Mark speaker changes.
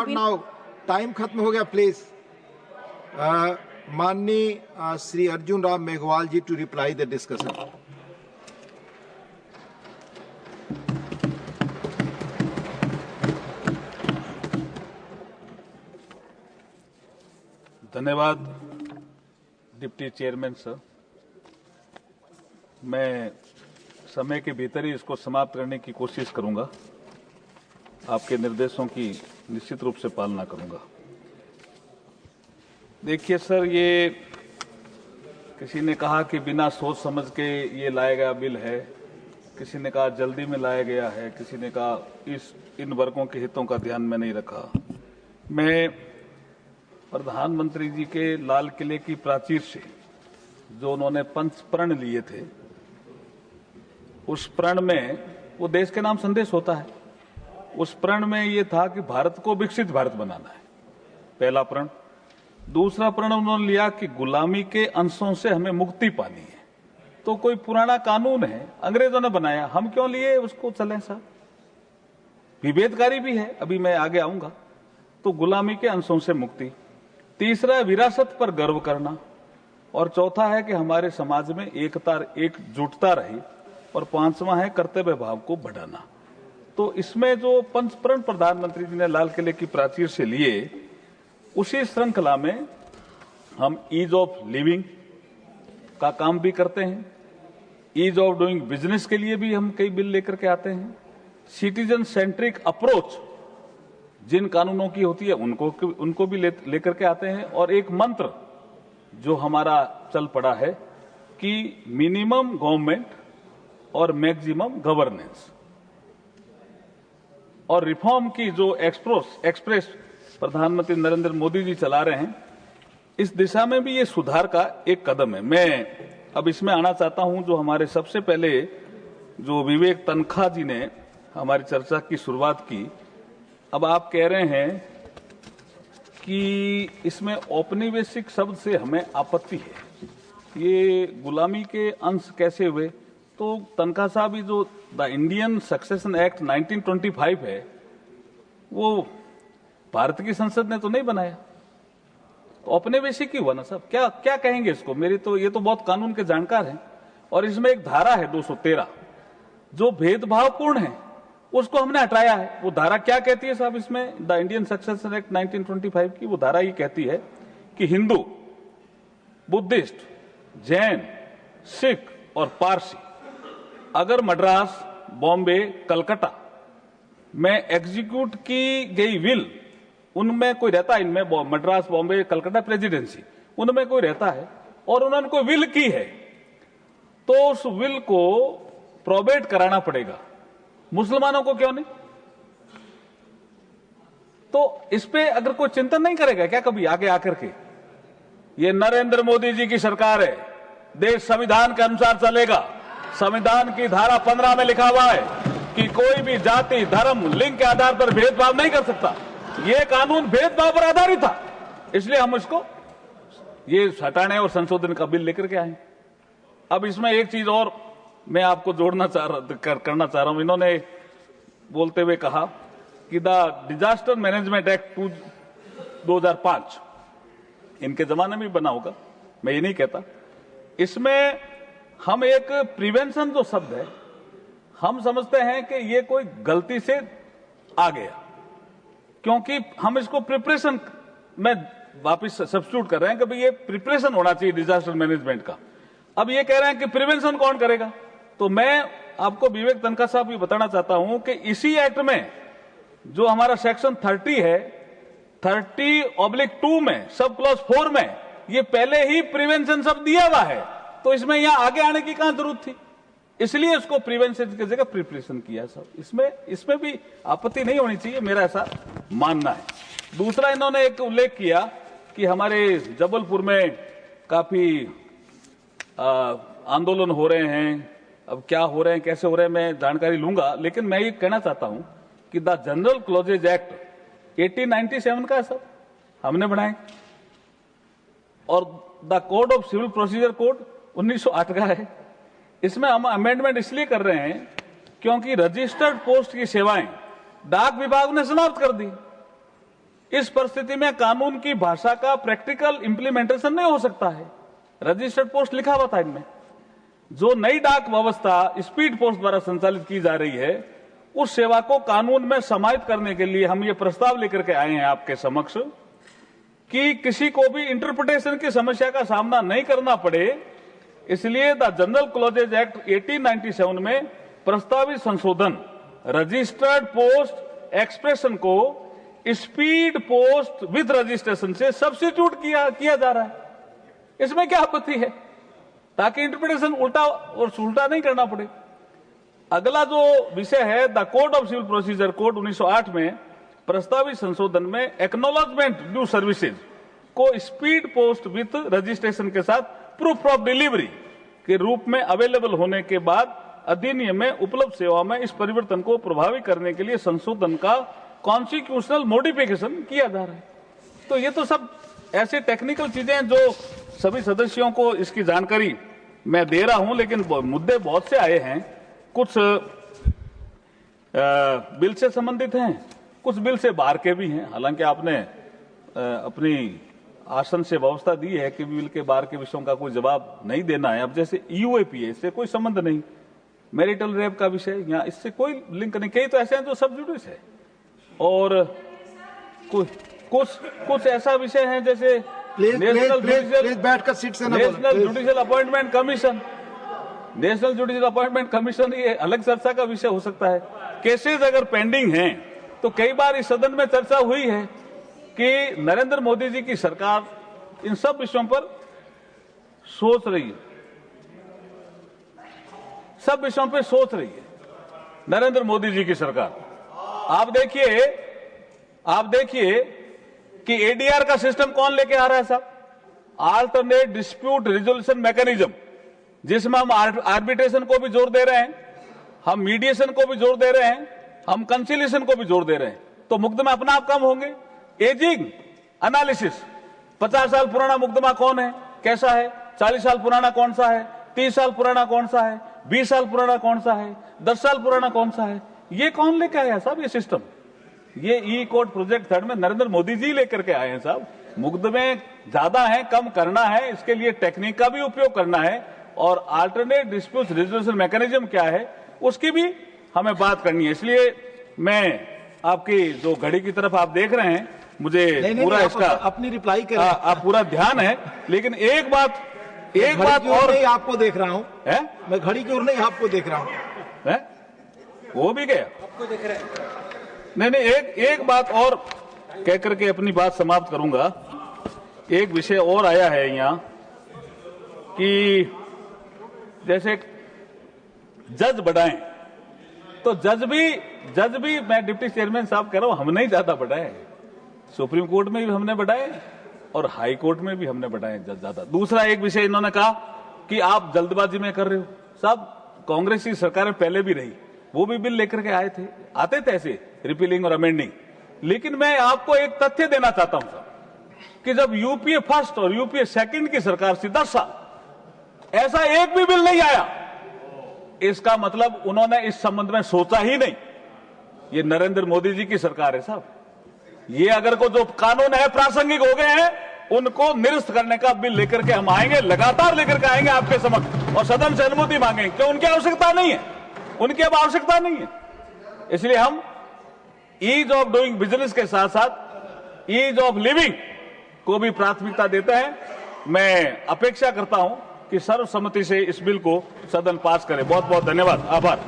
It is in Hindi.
Speaker 1: नॉट नाउ, टाइम खत्म हो गया, प्लीज। माननीय श्री अर्जुन राम मेघवाल जी टू रिप्लाई द डिस्कशन।
Speaker 2: धन्यवाद डिप्टी चेयरमैन सर। मैं समय के भीतर ही इसको समाप्त करने की कोशिश करूंगा। आपके निर्देशों की निश्चित रूप से पालना करूंगा। देखिए सर, ये किसी ने कहा कि बिना सोच समझ के ये लाया गया बिल है, किसी ने कहा जल्दी में लाया गया है, किसी ने कहा इन वर्गों के हितों का ध्यान में नहीं रखा। मैं प्रधानमंत्री जी के लाल किले की प्राचीर से जो उन्होंने पंच प्रण लिए थे, उस प्रण में वो देश के नाम संदेश होता है। उस प्रण में ये था कि भारत को विकसित भारत बनाना है, पहला प्रण। दूसरा प्रण उन्होंने लिया कि गुलामी के अंशों से हमें मुक्ति पानी है। तो कोई पुराना कानून है, अंग्रेजों ने बनाया, हम क्यों लिए उसको चलें साहब? विभेदकारी भी है, अभी मैं आगे आऊंगा। तो गुलामी के अंशों से मुक्ति। तीसरा विरासत पर गर्व करना, और चौथा है कि हमारे समाज में एकजुटता रही, और पांचवा है कर्तव्य भाव को बढ़ाना। तो इसमें जो पंच प्रण प्रधानमंत्री जी ने लाल किले की प्राचीर से लिए, उसी श्रृंखला में हम ईज ऑफ लिविंग का काम भी करते हैं, ईज ऑफ डूइंग बिजनेस के लिए भी हम कई बिल लेकर के आते हैं, सिटीजन सेंट्रिक अप्रोच जिन कानूनों की होती है उनको भी लेकर के आते हैं, और एक मंत्र जो हमारा चल पड़ा है कि मिनिमम गवर्नमेंट और मैक्सिमम गवर्नेंस, और रिफॉर्म की जो एक्सप्रेस प्रधानमंत्री नरेंद्र मोदी जी चला रहे हैं, इस दिशा में भी ये सुधार का एक कदम है। मैं अब इसमें आना चाहता हूं, जो हमारे सबसे पहले जो विवेक तनखा जी ने हमारी चर्चा की शुरुआत की। अब आप कह रहे हैं कि इसमें औपनिवेशिक शब्द से हमें आपत्ति है, ये गुलामी के अंश कैसे हुए? तो तनखा साहब, ही जो द इंडियन सक्सेशन एक्ट 1925 है, वो भारत की संसद ने तो नहीं बनाया, तो औपनिवेशिक ही हुआ ना साहब। क्या क्या कहेंगे इसको? ये तो बहुत कानून के जानकार हैं। और इसमें एक धारा है 213 जो भेदभावपूर्ण है, उसको हमने हटाया है। वो धारा क्या कहती है साहब इसमें? द इंडियन सक्सेशन एक्ट 1925 की वो धारा ये कहती है कि हिंदू, बुद्धिस्ट, जैन, सिख और पारसी अगर मद्रास, बॉम्बे, कलकत्ता में एग्जीक्यूट की गई विल, उनमें कोई रहता है, इनमें मद्रास, बॉम्बे, कलकत्ता प्रेसिडेंसी, उनमें कोई रहता है और उन्होंने कोई विल की है, तो उस विल को प्रोबेट कराना पड़ेगा। मुसलमानों को क्यों नहीं? तो इस पे अगर कोई चिंतन नहीं करेगा क्या कभी आगे आकर के? ये नरेंद्र मोदी जी की सरकार है, देश संविधान के अनुसार चलेगा। संविधान की धारा 15 में लिखा हुआ है कि कोई भी जाति, धर्म, लिंग के आधार पर भेदभाव नहीं कर सकता। ये कानून भेदभाव पर आधारित था, इसलिए हम इसको ये हटाने और संशोधन का बिल लेकर के आए। अब इसमें एक चीज और मैं आपको करना चाह रहा हूं। इन्होंने बोलते हुए कहा कि द डिजास्टर मैनेजमेंट एक्ट 2005 इनके जमाने में बना होगा, मैं ये नहीं कहता। इसमें हम एक प्रिवेंशन जो शब्द है, हम समझते हैं कि ये कोई गलती से आ गया, क्योंकि हम इसको प्रिपरेशन में वापस सब्स्टिट्यूट कर रहे हैं कि भाई ये प्रिपरेशन होना चाहिए डिजास्टर मैनेजमेंट का। अब ये कह रहे हैं कि प्रिवेंशन कौन करेगा? तो मैं आपको विवेक तनखा साहब भी बताना चाहता हूं कि इसी एक्ट में जो हमारा सेक्शन 30 है, 30/2 में सब क्लॉज 4 में ये पहले ही प्रिवेंशन शब्द दिया हुआ है, तो इसमें यहां आगे आने की कहां जरूरत थी? इसलिए इसको प्रिवेंशन की जगह प्रिपरेशन किया सब। इसमें भी आपत्ति नहीं होनी चाहिए, मेरा ऐसा मानना है। दूसरा, इन्होंने एक उल्लेख किया कि हमारे जबलपुर में काफी आंदोलन हो रहे हैं। अब क्या हो रहे हैं, कैसे हो रहे हैं, मैं जानकारी लूंगा, लेकिन मैं ये कहना चाहता हूं कि द जनरल क्लॉजेज एक्ट 1897 का है सर, हमने बनाए, और the Code of Civil Procedure Code 1908 का है। इसमें हम अमेंडमेंट इसलिए कर रहे हैं क्योंकि रजिस्टर्ड पोस्ट की सेवाएं डाक विभाग ने समाप्त कर दी। इस परिस्थिति में कानून की भाषा का प्रैक्टिकल इंप्लीमेंटेशन नहीं हो सकता है। रजिस्टर्ड पोस्ट लिखा हुआ था इनमें। जो नई डाक व्यवस्था स्पीड पोस्ट द्वारा संचालित की जा रही है, उस सेवा को कानून में समाहित करने के लिए हम ये प्रस्ताव लेकर के आए हैं आपके समक्ष कि किसी को भी इंटरप्रिटेशन की समस्या का सामना नहीं करना पड़े। इसलिए द जनरल क्लॉजेज एक्ट 1897 में प्रस्तावित संशोधन रजिस्टर्ड पोस्ट एक्सप्रेशन को स्पीड पोस्ट विद रजिस्ट्रेशन से सब्स्टिट्यूट किया जा रहा है। इसमें क्या आपत्ति है, ताकि इंटरप्रिटेशन उल्टा और सुलटा नहीं करना पड़े। अगला जो विषय है, the Code of Civil Procedure Code 1908 में प्रस्तावित संशोधन में एक्नॉलेजमेंट ड्यू सर्विसेज को स्पीड पोस्ट विद रजिस्ट्रेशन के साथ प्रूफ ऑफ डिलीवरी के रूप में अवेलेबल होने के बाद अधिनियम में उपलब्ध सेवा में इस परिवर्तन को प्रभावी करने के लिए संशोधन का कॉन्स्टिट्यूशनल मॉडिफिकेशन किया जा रहा है। तो ये तो सब ऐसे टेक्निकल चीजें हैं जो सभी सदस्यों को इसकी जानकारी मैं दे रहा हूं, लेकिन मुद्दे बहुत से आए हैं। कुछ बिल से संबंधित हैं, कुछ बिल से बाहर के भी हैं। हालांकि आपने अपनी आसन से व्यवस्था दी है कि बिल के बाहर के विषयों का कोई जवाब नहीं देना है। अब जैसे यूएपी है, इससे कोई संबंध नहीं। मैरिटल रेप का विषय, यहाँ इससे कोई लिंक नहीं। कई तो ऐसे हैं जो सब जुडिस है, और कुछ ऐसा विषय है जैसे national judicial appointment commission. National judicial appointment commission ये अलग चर्चा का विषय हो सकता है। केसेस अगर पेंडिंग हैं तो कई बार इस सदन में चर्चा हुई है कि नरेंद्र मोदी जी की सरकार इन सब विषयों पर सोच रही है, सब विषयों पर सोच रही है नरेंद्र मोदी जी की सरकार। आप देखिए कि एडीआर का सिस्टम कौन लेके आ रहा है साहब, अल्टरनेट डिस्प्यूट रिजोल्यूशन मैकेनिज्म, जिसमें हम आर्बिट्रेशन को भी जोर दे रहे हैं, हम मीडिएशन को भी जोर दे रहे हैं, हम कंसिलिएशन को भी जोर दे रहे हैं। तो मुकदमा अपना आप कम होंगे। एजिंग एनालिसिस, 50 साल पुराना मुकदमा कौन है, कैसा है, 40 साल पुराना कौन सा है, 30 साल पुराना कौन सा है, 20 साल पुराना कौन सा है, 10 साल पुराना कौन सा है, ये कौन लेके आया साहब ये सिस्टम? ये ई कोर्ट प्रोजेक्ट थर्ड में नरेंद्र मोदी जी लेकर के आए हैं साहब। मुकदमे ज्यादा हैं, कम करना है, इसके लिए टेक्निक का भी उपयोग करना है, और अल्टरनेट डिस्प्यूट रेजोल्यूशन मैकेनिज्म क्या है उसकी भी हमें बात करनी है। इसलिए मैं आपकी जो घड़ी की तरफ आप देख रहे हैं, मुझे पूरा इसका
Speaker 1: अपनी रिप्लाई कर
Speaker 2: आप पूरा ध्यान है, लेकिन एक बात और
Speaker 1: नहीं आपको देख रहा हूं, मैं घड़ी की ओर नहीं आपको देख रहा हूं।
Speaker 2: वो भी गया,
Speaker 1: आपको देख रहे हैं।
Speaker 2: नहीं, एक बात और कह करके अपनी बात समाप्त करूंगा। एक विषय और आया है यहाँ कि जैसे जज बढ़ाएं, तो जज भी मैं डिप्टी चेयरमैन साहब कह रहा हूं, हम नहीं ज्यादा बढ़ाए। सुप्रीम कोर्ट में भी हमने बढ़ाए और हाई कोर्ट में भी हमने बढ़ाए जज ज्यादा। दूसरा एक विषय इन्होंने कहा कि आप जल्दबाजी में कर रहे हो साहब। कांग्रेस की सरकारें पहले भी रही, वो भी बिल लेकर के आते थे ऐसे रिपीलिंग और अमेंडिंग। लेकिन मैं आपको एक तथ्य देना चाहता हूं साहब कि जब यूपीए फर्स्ट और यूपीए सेकंड की सरकार थी 10 साल, ऐसा एक भी बिल नहीं आया। इसका मतलब उन्होंने इस संबंध में सोचा ही नहीं। ये नरेंद्र मोदी जी की सरकार है साहब। ये अगर को जो कानून है प्रासंगिक हो गए हैं, उनको निरस्त करने का बिल लेकर के हम आएंगे, लगातार लेकर के आएंगे आपके समक्ष, और सदन से अनुमति मांगेंगे। क्यों? उनकी आवश्यकता नहीं है, उनकी अब आवश्यकता नहीं है। इसलिए हम ईज ऑफ डूइंग बिजनेस के साथ साथ ईज ऑफ लिविंग को भी प्राथमिकता देते हैं। मैं अपेक्षा करता हूं कि सर्वसम्मति से इस बिल को सदन पास करे। बहुत बहुत धन्यवाद, आभार।